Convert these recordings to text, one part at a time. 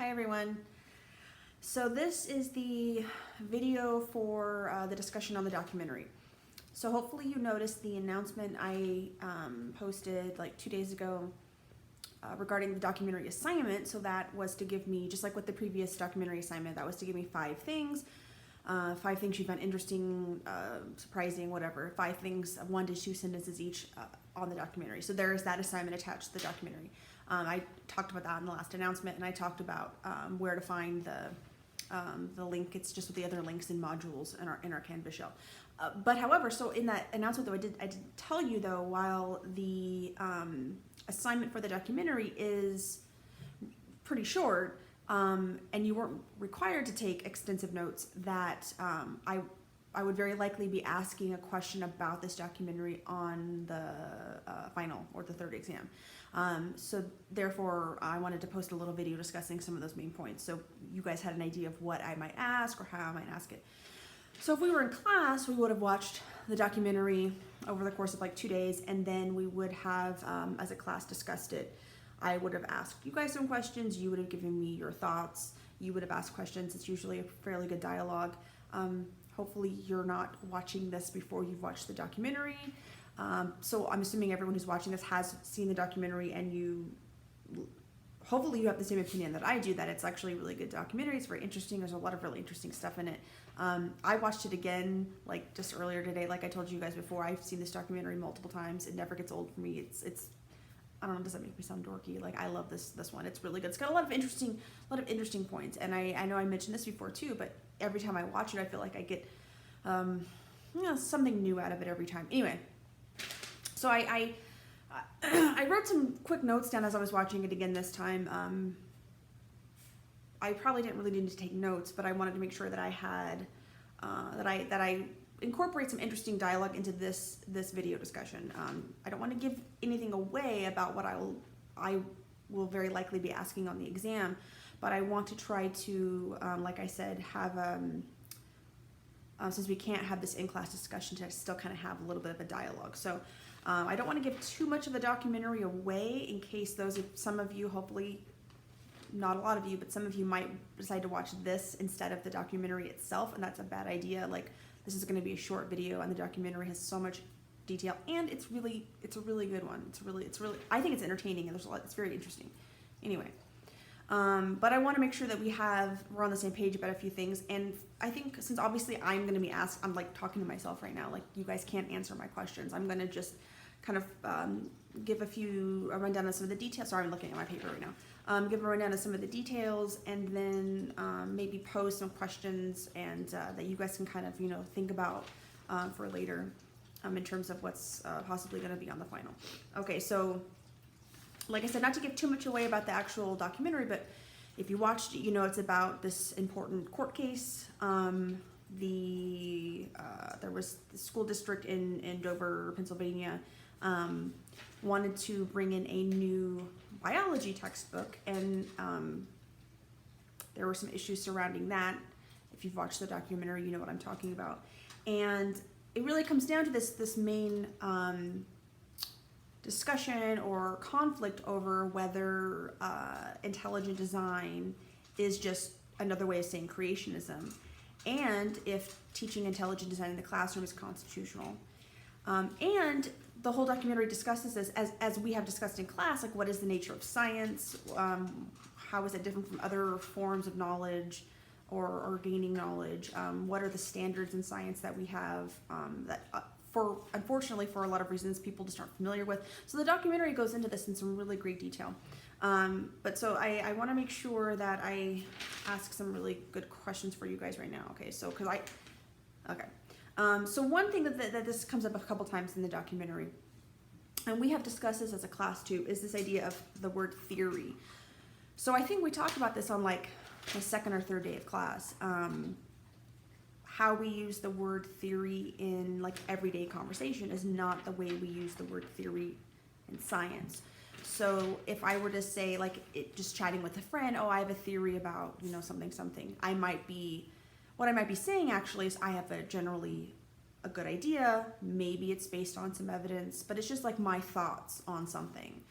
Hi everyone. So this is the video for the discussion on the documentary. So hopefully you noticed the announcement I posted like 2 days ago regarding the documentary assignment. So that was to give me, just like with the previous documentary assignment, that was to give me 5 things. 5 things you found interesting, surprising, whatever. 5 things, 1 to 2 sentences each on the documentary. So there is that assignment attached to the documentary. I talked about that in the last announcement, and I talked about where to find the link. It's just with the other links and modules in our Canvas shell. But however, so in that announcement though, I did tell you though, while the assignment for the documentary is pretty short, and you weren't required to take extensive notes, that I would very likely be asking a question about this documentary on the final or the third exam. So therefore, I wanted to post a little video discussing some of those main points, so you guys had an idea of what I might ask or how I might ask it. So if we were in class, we would have watched the documentary over the course of like 2 days, and then we would have, as a class, discussed it. I would have asked you guys some questions, you would have given me your thoughts, you would have asked questions. It's usually a fairly good dialogue. Hopefully you're not watching this before you've watched the documentary. So I'm assuming everyone who's watching this has seen the documentary, and hopefully you have the same opinion that I do, that it's actually a really good documentary. It's very interesting. There's a lot of really interesting stuff in it. I watched it again, like just earlier today. Like I told you guys before, I've seen this documentary multiple times. It never gets old for me. It's I don't know, does that make me sound dorky? Like, I love this one. It's really good. It's got a lot of interesting points. And I know I mentioned this before too, but every time I watch it, I feel like I get something new out of it every time. Anyway, so I wrote some quick notes down as I was watching it again this time. I probably didn't really need to take notes, but I wanted to make sure that I had that I incorporate some interesting dialogue into this video discussion. I don't want to give anything away about what I will very likely be asking on the exam, but I want to try to, like I said, have since we can't have this in-class discussion, to still kind of have a little bit of a dialogue. So I don't want to give too much of the documentary away, in case some of you, hopefully not a lot of you, but some of you might decide to watch this instead of the documentary itself, and that's a bad idea. Like, this is going to be a short video, and the documentary has so much detail, and it's a really good one. It's really, I think it's entertaining, and it's very interesting. Anyway, but I want to make sure that we're on the same page about a few things, and I think since obviously I'm going to be asked, I'm like talking to myself right now, like you guys can't answer my questions. I'm going to just kind of give a rundown of some of the details. Sorry, I'm looking at my paper right now. Give a rundown of some of the details, and then maybe pose some questions and that you guys can kind of think about for later in terms of what's possibly going to be on the final. Okay, so like I said, not to give too much away about the actual documentary, but if you watched it, you know it's about this important court case. There was the school district in Dover, Pennsylvania, wanted to bring in a new biology textbook, and there were some issues surrounding that. If you've watched the documentary, you know what I'm talking about. And it really comes down to this main discussion or conflict over whether intelligent design is just another way of saying creationism, and if teaching intelligent design in the classroom is constitutional. And the whole documentary discusses this, as we have discussed in class, like what is the nature of science, how is it different from other forms of knowledge or gaining knowledge, what are the standards in science that we have that unfortunately for a lot of reasons people just aren't familiar with. So the documentary goes into this in some really great detail. But so I want to make sure that I ask some really good questions for you guys right now. Okay, so so one thing that this comes up a couple times in the documentary, and we have discussed this as a class too, is this idea of the word theory. So I think we talked about this on like the 2nd or 3rd day of class, how we use the word theory in like everyday conversation is not the way we use the word theory in science. So if I were to say, like, just chatting with a friend, oh, I have a theory about, something, what I might be saying actually is I have a generally a good idea. Maybe it's based on some evidence, but it's just like my thoughts on something.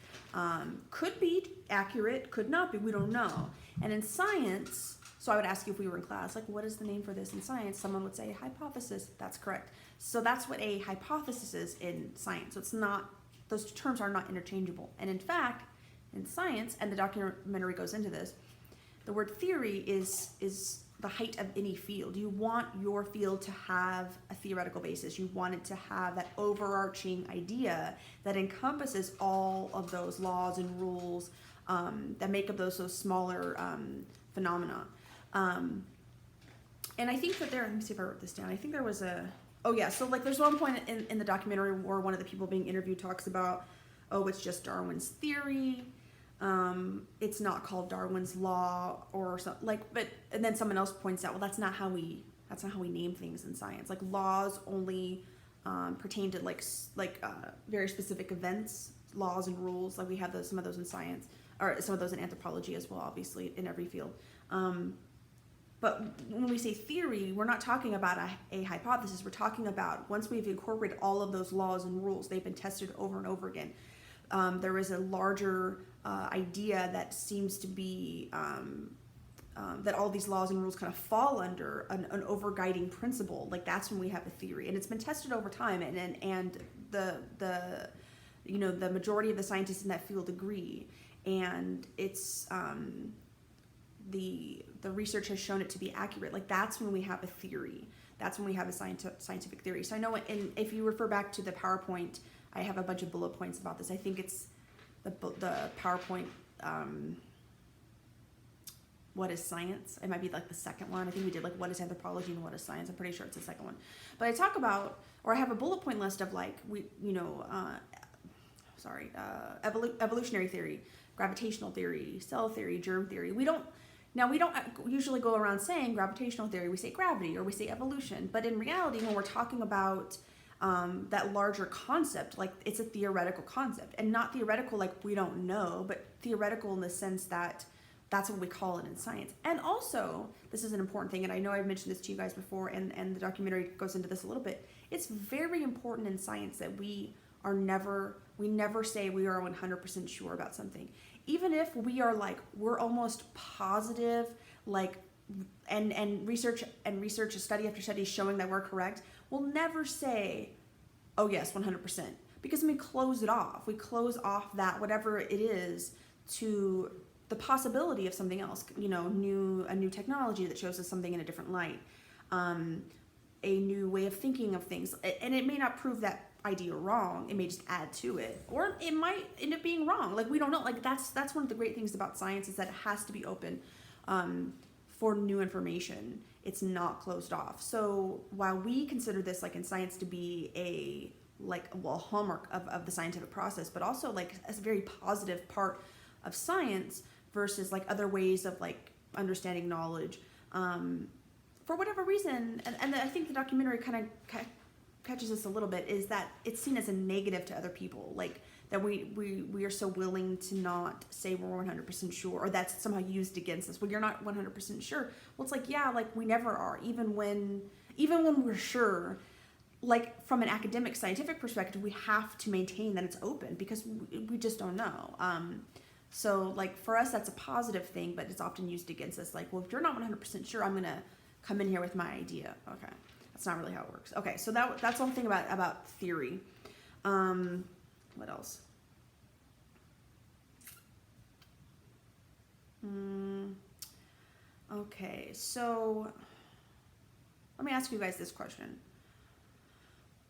Could be accurate, could not be, we don't know. And in science, so I would ask you if we were in class, like, what is the name for this in science? Someone would say hypothesis. That's correct. So that's what a hypothesis is in science. So it's not, those terms are not interchangeable. And in fact, in science, and the documentary goes into this, the word theory is the height of any field. You want your field to have a theoretical basis. You want it to have that overarching idea that encompasses all of those laws and rules that make up those smaller phenomena. And I think that there, let me see if I wrote this down. I think there was so like there's one point in the documentary where one of the people being interviewed talks about, it's just Darwin's theory. It's not called Darwin's law or something like, and then someone else points out, well, that's not how we name things in science. Like laws only pertain to very specific events, laws and rules. Like we have some of those in science, or some of those in anthropology as well, obviously in every field. But when we say theory, we're not talking about a hypothesis. We're talking about once we've incorporated all of those laws and rules, they've been tested over and over again. There is a larger idea that seems to be that all these laws and rules kind of fall under an overguiding principle. Like that's when we have a theory, and it's been tested over time, and the majority of the scientists in that field agree, and it's the research has shown it to be accurate. Like that's when we have a theory. That's when we have a scientific theory. So I know, if you refer back to the PowerPoint, I have a bunch of bullet points about this. I think it's the PowerPoint, what is science? It might be like the second one. I think we did like what is anthropology and what is science. I'm pretty sure it's the second one. But I talk about, or I have a bullet point list of like, evolutionary theory, gravitational theory, cell theory, germ theory. We don't usually go around saying gravitational theory. We say gravity or we say evolution. But in reality, when we're talking about that larger concept, like it's a theoretical concept, and not theoretical like we don't know, but theoretical in the sense that that's what we call it in science. And also, this is an important thing, and I know I've mentioned this to you guys before, and the documentary goes into this a little bit. It's very important in science that we never say we are 100% sure about something. Even if we are like, we're almost positive, like, and research, study after study showing that we're correct, we'll never say, oh yes, 100%. Because we close it off. We close off that, whatever it is, to the possibility of something else, a new technology that shows us something in a different light, a new way of thinking of things. And it may not prove that idea wrong, it may just add to it, or it might end up being wrong. Like we don't know. Like that's one of the great things about science, is that it has to be open for new information. It's not closed off. So while we consider this, like in science, to be a hallmark of the scientific process, but also like a very positive part of science versus like other ways of like understanding knowledge, for whatever reason, and I think the documentary kind of catches us a little bit, is that it's seen as a negative to other people, like that we are so willing to not say we're 100% sure, or that's somehow used against us. Well, you're not 100% sure. Well, it's like, yeah, like we never are, even when we're sure. Like from an academic scientific perspective, we have to maintain that it's open, because we just don't know. So like for us, that's a positive thing, but it's often used against us. Like, well, if you're not 100% sure, I'm gonna come in here with my idea. Okay, that's not really how it works. Okay, so that's the whole thing about theory. What else? Okay, so let me ask you guys this question.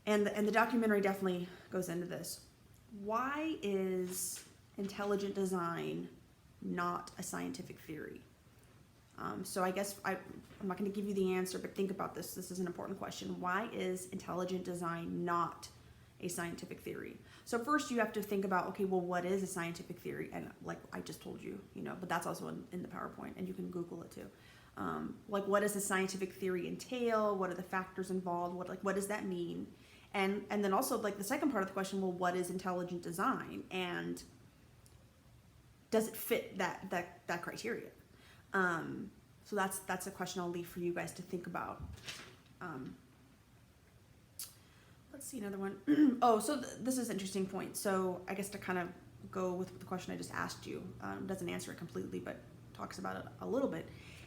And the documentary definitely goes into this. Why is intelligent design not a scientific theory? So I guess I'm not going to give you the answer, but think about this. This is an important question. Why is intelligent design not a scientific theory? So first you have to think about, okay, well, what is a scientific theory? And like I just told you, but that's also in the PowerPoint, and you can Google it too. Like, what does a scientific theory entail? What are the factors involved? What does that mean? And then also, like, the second part of the question, well, what is intelligent design? And does it fit that criteria? So that's a question I'll leave for you guys to think about. let's see another one. Oh, so this is an interesting point. So I guess to kind of go with the question I just asked you, doesn't answer it completely, but talks about it a little bit,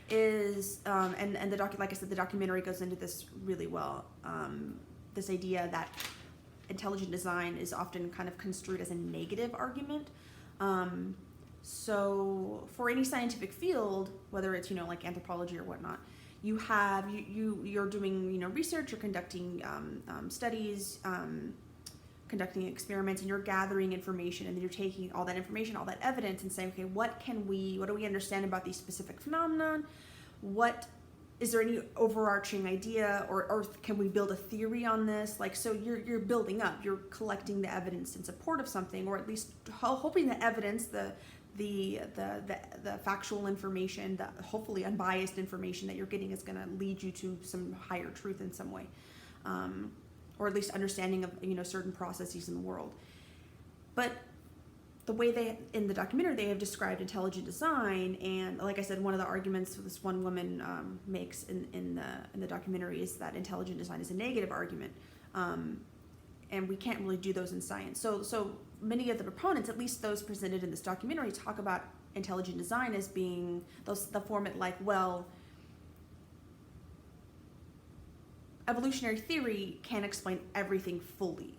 is, and like I said, the documentary goes into this really well. This idea that intelligent design is often kind of construed as a negative argument. So for any scientific field, whether it's, like anthropology or whatnot, you're doing, research, you're conducting studies, conducting experiments, and you're gathering information, and then you're taking all that information, all that evidence, and saying, okay, what do we understand about these specific phenomenon? Is there any overarching idea, or can we build a theory on this? Like, so you're building up, you're collecting the evidence in support of something, or at least hoping the evidence, the factual information, the hopefully unbiased information that you're getting is going to lead you to some higher truth in some way, or at least understanding of certain processes in the world. But the way in the documentary they have described intelligent design, and like I said, one of the arguments this one woman makes in the documentary is that intelligent design is a negative argument, and we can't really do those in science. So many of the proponents, at least those presented in this documentary, talk about intelligent design as being the format like, well, evolutionary theory can't explain everything fully.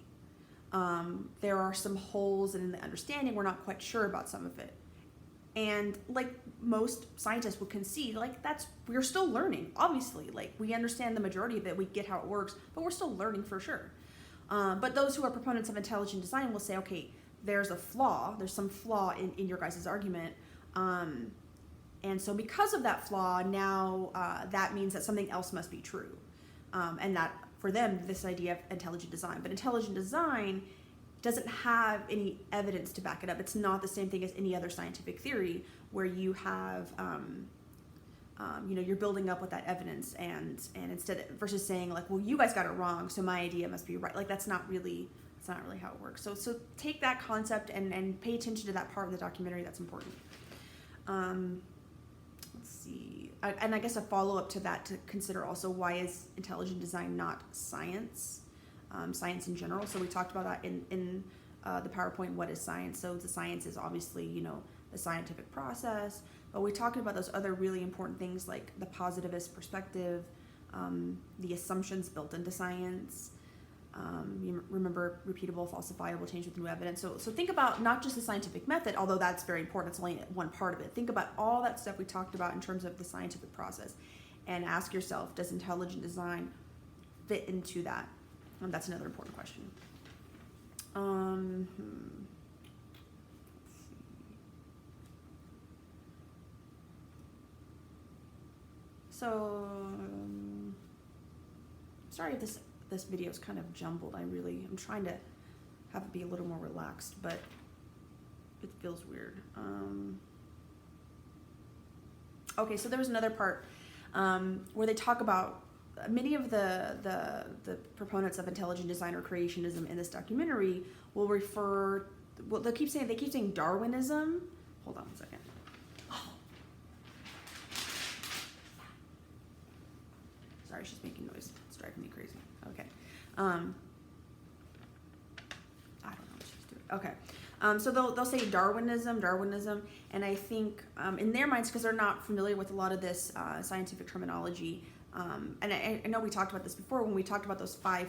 There are some holes in the understanding. We're not quite sure about some of it. And like most scientists would concede, like we're still learning, obviously. Like, we understand the majority of it, we get how it works, but we're still learning for sure. But those who are proponents of intelligent design will say, okay, there's some flaw in your guys' argument. And so because of that flaw, now that means that something else must be true. And that, for them, this idea of intelligent design. But intelligent design doesn't have any evidence to back it up. It's not the same thing as any other scientific theory where you have, you're building up with that evidence, and instead, versus saying like, well, you guys got it wrong, so my idea must be right. Like, that's not really how it works. So take that concept and pay attention to that part of the documentary. That's important. Let's see. And I guess a follow-up to that, to consider also, why is intelligent design not science? Science in general. So we talked about that in the PowerPoint, what is science? So the science is obviously, the scientific process, but we talked about those other really important things like the positivist perspective, the assumptions built into science, you remember repeatable, falsifiable, change with new evidence. So think about not just the scientific method, although that's very important, it's only one part of it. Think about all that stuff we talked about in terms of the scientific process, and ask yourself, does intelligent design fit into that? And that's another important question. Sorry if this video is kind of jumbled. I'm trying to have it be a little more relaxed, but it feels weird. Okay, so there was another part where they talk about many of the proponents of intelligent design or creationism in this documentary will refer. Well, they keep saying Darwinism. Hold on 1 second. Sorry, she's making noise. It's driving me crazy. Okay. I don't know what she's doing. Okay. So they'll say Darwinism, and I think in their minds, because they're not familiar with a lot of this scientific terminology, and I know we talked about this before when we talked about those five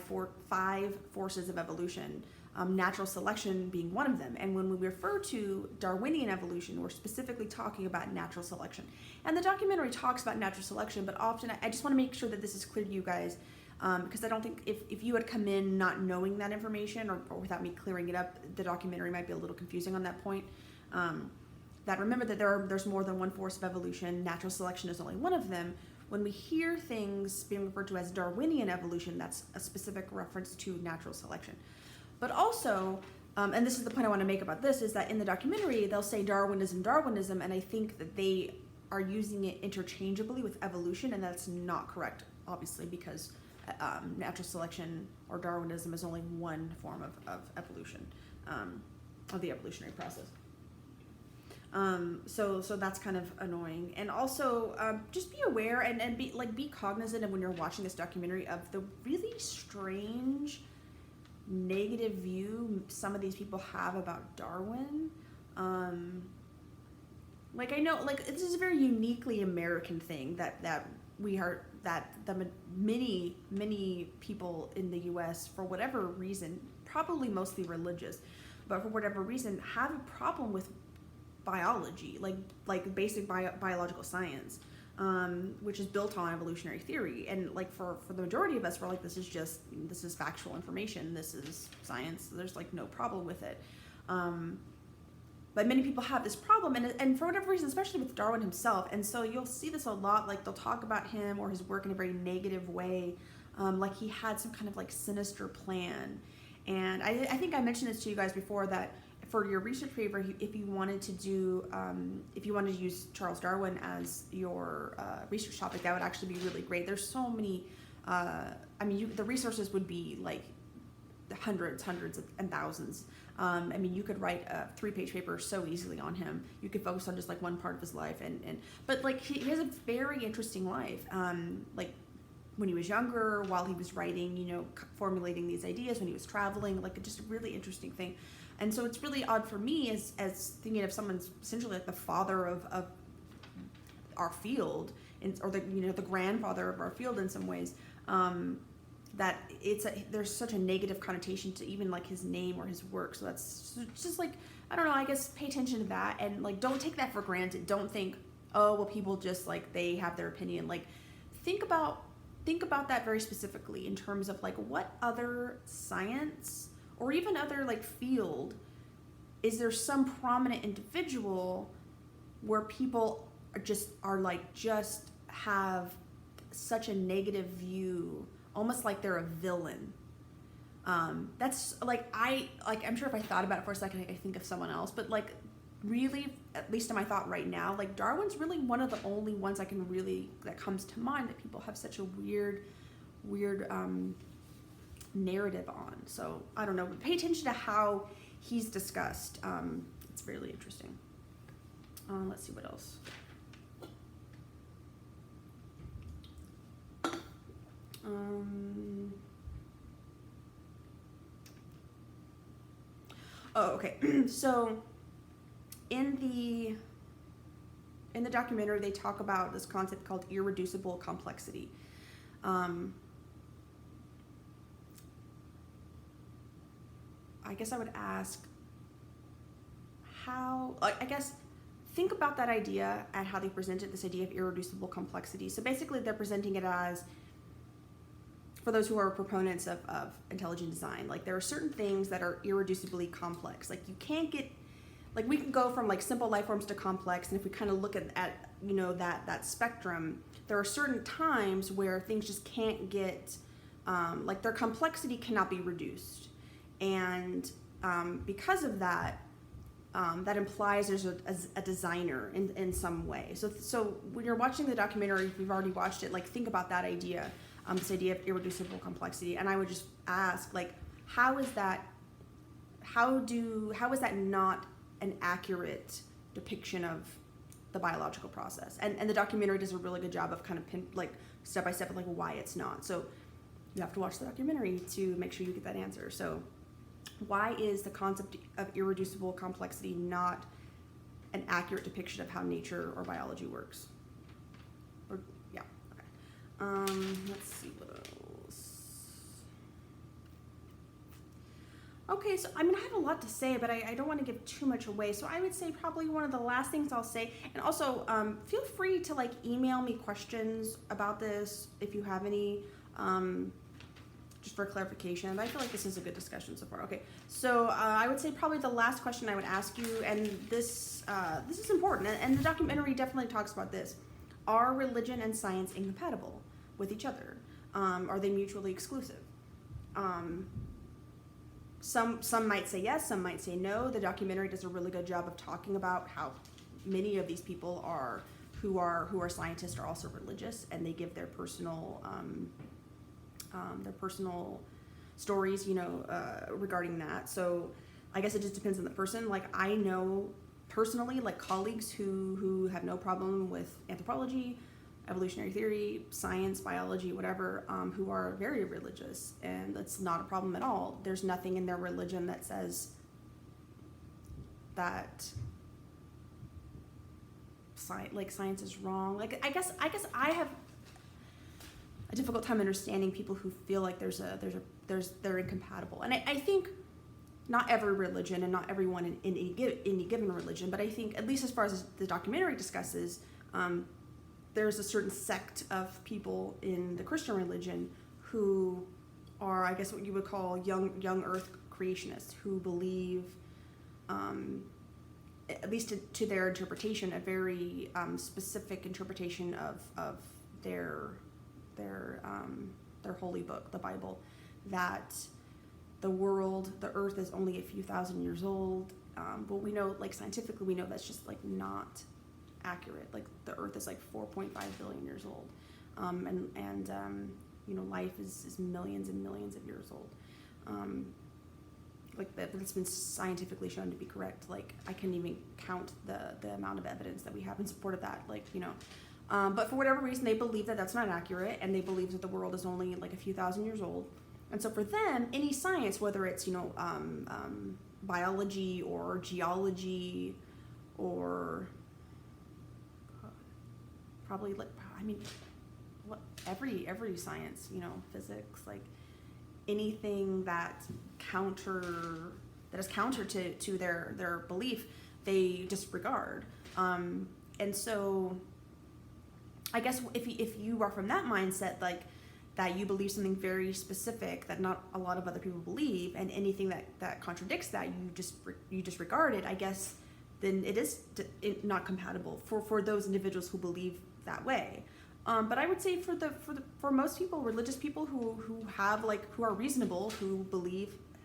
forces of evolution, natural selection being one of them. And when we refer to Darwinian evolution, we're specifically talking about natural selection. And the documentary talks about natural selection, but often I just want to make sure that this is clear to you guys, because I don't think if you had come in not knowing that information or without me clearing it up, the documentary might be a little confusing on that point. That remember that there's more than one force of evolution. Natural selection is only one of them. When we hear things being referred to as Darwinian evolution, that's a specific reference to natural selection. But also, and this is the point I want to make about this, is that in the documentary, they'll say Darwinism, and I think that they are using it interchangeably with evolution, and that's not correct, obviously, because natural selection or Darwinism is only one form of evolution, of the evolutionary process. So that's kind of annoying. And also, just be aware and be cognizant of, when you're watching this documentary, of the really strange negative view some of these people have about Darwin. Like I know, like this is a very uniquely American thing that we are that the many people in the U.S. for whatever reason, probably mostly religious, but for whatever reason, have a problem with biology, like basic biological science, which is built on evolutionary theory. And like for the majority of us, we're like, this is factual information, this is science. There's like no problem with it. But many people have this problem, and for whatever reason, especially with Darwin himself. And so you'll see this a lot, like they'll talk about him or his work in a very negative way, like he had some kind of like sinister plan. And I think I mentioned this to you guys before, that for your research paper, if you wanted to do, if you wanted to use Charles Darwin as your research topic, that would actually be really great. There's so many, I mean, the resources would be like hundreds and thousands. I mean, you could write a 3-page paper so easily on him. You could focus on just like one part of his life, but like he has a very interesting life. Like when he was younger, while he was writing, you know, formulating these ideas, when he was traveling, like just a really interesting thing. And so it's really odd for me as thinking of someone's essentially like the father of our field, or the, you know, the grandfather of our field in some ways. That there's such a negative connotation to even like his name or his work. So that's just like, I don't know, I guess pay attention to that, and like don't take that for granted. Don't think, oh well, people just like they have their opinion. Like think about that very specifically in terms of like what other science or even other like field is there some prominent individual where people are like just have such a negative view, almost like they're a villain. That's like I'm sure if I thought about it for a second, I think of someone else, but like really, at least in my thought right now, like Darwin's really one of the only ones that comes to mind that people have such a weird narrative on. So I don't know, but pay attention to how he's discussed. It's really interesting. Let's see what else. Oh, okay. So in the documentary, they talk about this concept called irreducible complexity. I guess I would ask think about that idea and how they presented this idea of irreducible complexity. So basically they're presenting it as, for those who are proponents of intelligent design, like there are certain things that are irreducibly complex. Like you can't get, like we can go from like simple life forms to complex, and if we kind of look at you know that spectrum, there are certain times where things just can't get, like their complexity cannot be reduced. And because of that, that implies there's a designer in some way. So when you're watching the documentary, if you've already watched it, like think about that idea, this idea of irreducible complexity. And I would just ask, like, how is that not an accurate depiction of the biological process? And the documentary does a really good job of kind of step by step of like why it's not. So you have to watch the documentary to make sure you get that answer. So why is the concept of irreducible complexity not an accurate depiction of how nature or biology works? Let's see what else. Okay, so I mean, I have a lot to say, but I don't want to give too much away. So I would say probably one of the last things I'll say, and also feel free to like email me questions about this if you have any, just for clarification. But I feel like this is a good discussion so far. Okay, so I would say probably the last question I would ask you, and this is important, and the documentary definitely talks about this. Are religion and science incompatible with each other? Are they mutually exclusive? Some might say yes, some might say no. The documentary does a really good job of talking about how many of these people who are scientists are also religious, and they give their personal stories, you know, regarding that. So I guess it just depends on the person. Like I know personally, like colleagues who have no problem with anthropology, evolutionary theory, science, biology, whatever, who are very religious, and that's not a problem at all. There's nothing in their religion that says that science is wrong. Like I guess I have a difficult time understanding people who feel like they're incompatible, and I think not every religion and not everyone in any given religion, but I think at least as far as the documentary discusses, there's a certain sect of people in the Christian religion who are, I guess, what you would call young Earth creationists, who believe, at least to their interpretation, a very specific interpretation of their holy book, the Bible, that the Earth is only a few thousand years old. But we know, like scientifically, we know that's just like not accurate. Like the Earth is like 4.5 billion years old, and life is millions and millions of years old. Like that's been scientifically shown to be correct. Like I can't even count the amount of evidence that we have in support of that. But for whatever reason, they believe that that's not accurate, and they believe that the world is only like a few thousand years old. And so for them, any science, whether it's biology or geology or probably every science, physics, like anything that is counter to their belief, they disregard. And so I guess if you are from that mindset, like that you believe something very specific that not a lot of other people believe, and anything that contradicts that you disregard it, I guess then it is not compatible for those individuals who believe that way. But I would say for most people, religious people who are reasonable, who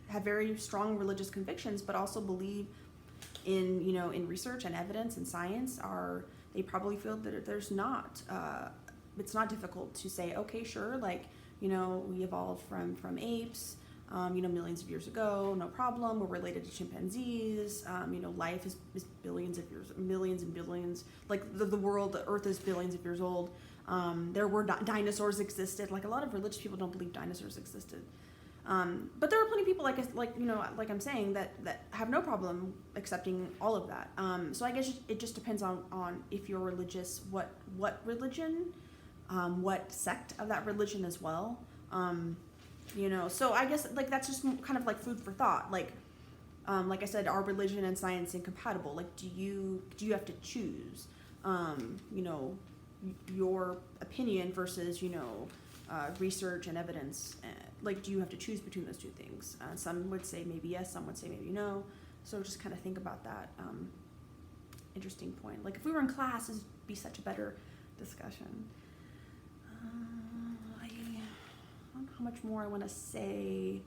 have very strong religious convictions, but also believe in research and evidence and science, they probably feel that there's not it's not difficult to say, okay, sure, we evolved from apes, millions of years ago, no problem. We're related to chimpanzees. Life is billions of years, millions and billions. Like the world, the Earth is billions of years old. There were dinosaurs existed. Like a lot of religious people don't believe dinosaurs existed. But there are plenty of people like I'm saying that have no problem accepting all of that. So I guess it just depends on if you're religious, what religion, what sect of that religion as well. So I guess that's just kind of like food for thought. Like I said, are religion and science incompatible? Like, do you have to choose, your opinion versus, research and evidence? Do you have to choose between those two things? Some would say maybe yes, some would say maybe no. So just kind of think about that. Interesting point. Like if we were in class, it'd be such a better discussion. I don't know how much more I want to say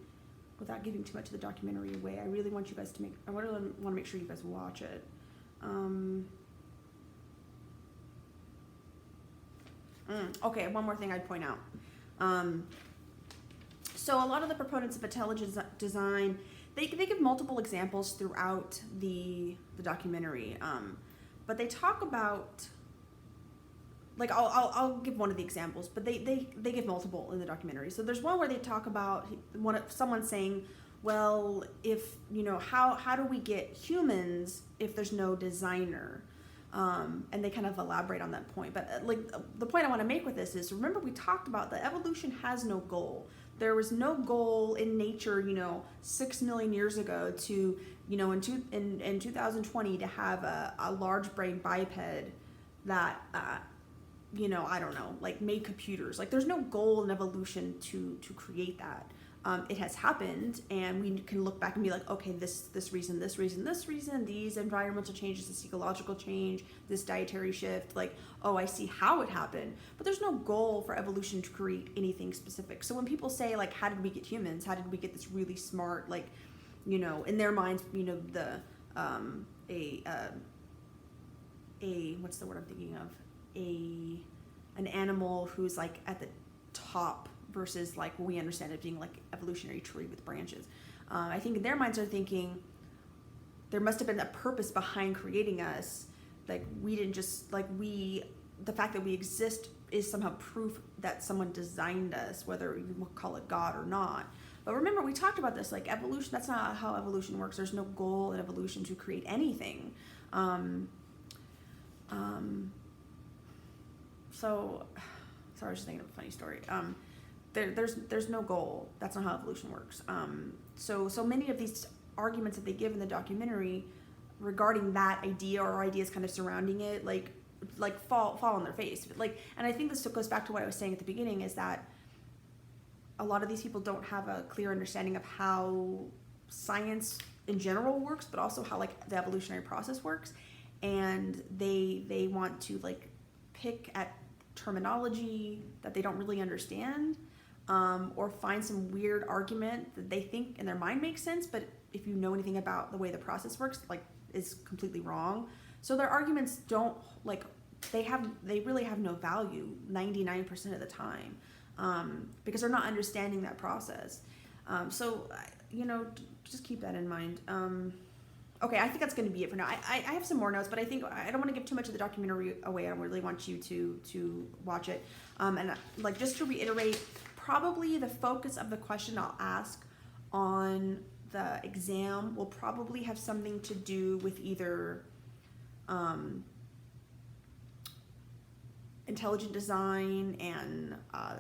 without giving too much of the documentary away. I really want you guys I really want to make sure you guys watch it. Okay, one more thing I'd point out. So a lot of the proponents of intelligent design, they give multiple examples throughout the documentary, but they talk about, I'll give one of the examples, but they give multiple in the documentary. So there's one where they talk about someone saying, well, if how do we get humans if there's no designer? And they kind of elaborate on that point. But the point I want to make with this is, remember we talked about that evolution has no goal. There was no goal in nature, 6 million years ago to, in 2020 to have a large brain biped that, I don't know, made computers. There's no goal in evolution to create that. It has happened, and we can look back and be like, okay, this reason, these environmental changes, this ecological change, this dietary shift, I see how it happened. But there's no goal for evolution to create anything specific. So when people say, how did we get humans? How did we get this really smart, in their minds, what's the word I'm thinking of? An animal who's at the top versus we understand it being evolutionary tree with branches. I think in their minds are thinking there must have been a purpose behind creating us. We didn't just the fact that we exist is somehow proof that someone designed us, whether you call it God or not. But remember, we talked about this, like evolution, that's not how evolution works. There's no goal in evolution to create anything. So, sorry, I was just thinking of a funny story. There's no goal. That's not how evolution works. So many of these arguments that they give in the documentary regarding that idea or ideas kind of surrounding it, like fall on their face. Like, and I think this goes back to what I was saying at the beginning, is that a lot of these people don't have a clear understanding of how science in general works, but also how like the evolutionary process works, and they want to like pick at terminology that they don't really understand, or find some weird argument that they think in their mind makes sense, but if you know anything about the way the process works, like, is completely wrong. So their arguments don't, like, they really have no value 99% of the time, because they're not understanding that process. So just keep that in mind. Okay, I think that's going to be it for now. I have some more notes, but I think I don't want to give too much of the documentary away. I don't really want you to watch it. And like, just to reiterate, probably the focus of the question I'll ask on the exam will probably have something to do with either intelligent design and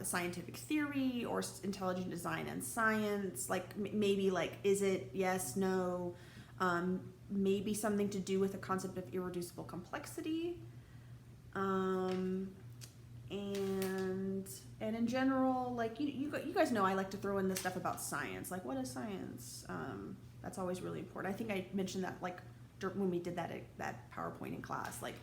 scientific theory, or intelligent design and science. Like maybe like, is it yes, no, maybe something to do with the concept of irreducible complexity, and in general, like you guys know I like to throw in this stuff about science, like what is science. That's always really important. I think I mentioned that like when we did that PowerPoint in class. Like,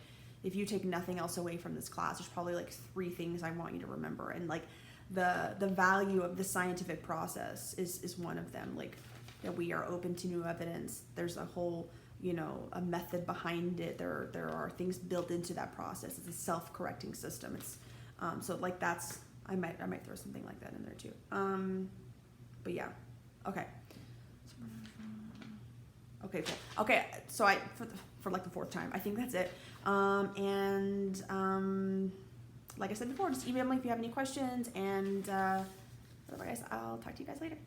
if you take nothing else away from this class, there's probably like 3 things I want you to remember, and like the value of the scientific process is one of them. Like, that we are open to new evidence. There's a whole, a method behind it. There are things built into that process. It's a self-correcting system. It's so like that's, I might throw something like that in there too. But yeah, okay. Okay, cool. Okay, so for like the 4th time, I think that's it. Like I said before, just email me if you have any questions, and otherwise I'll talk to you guys later.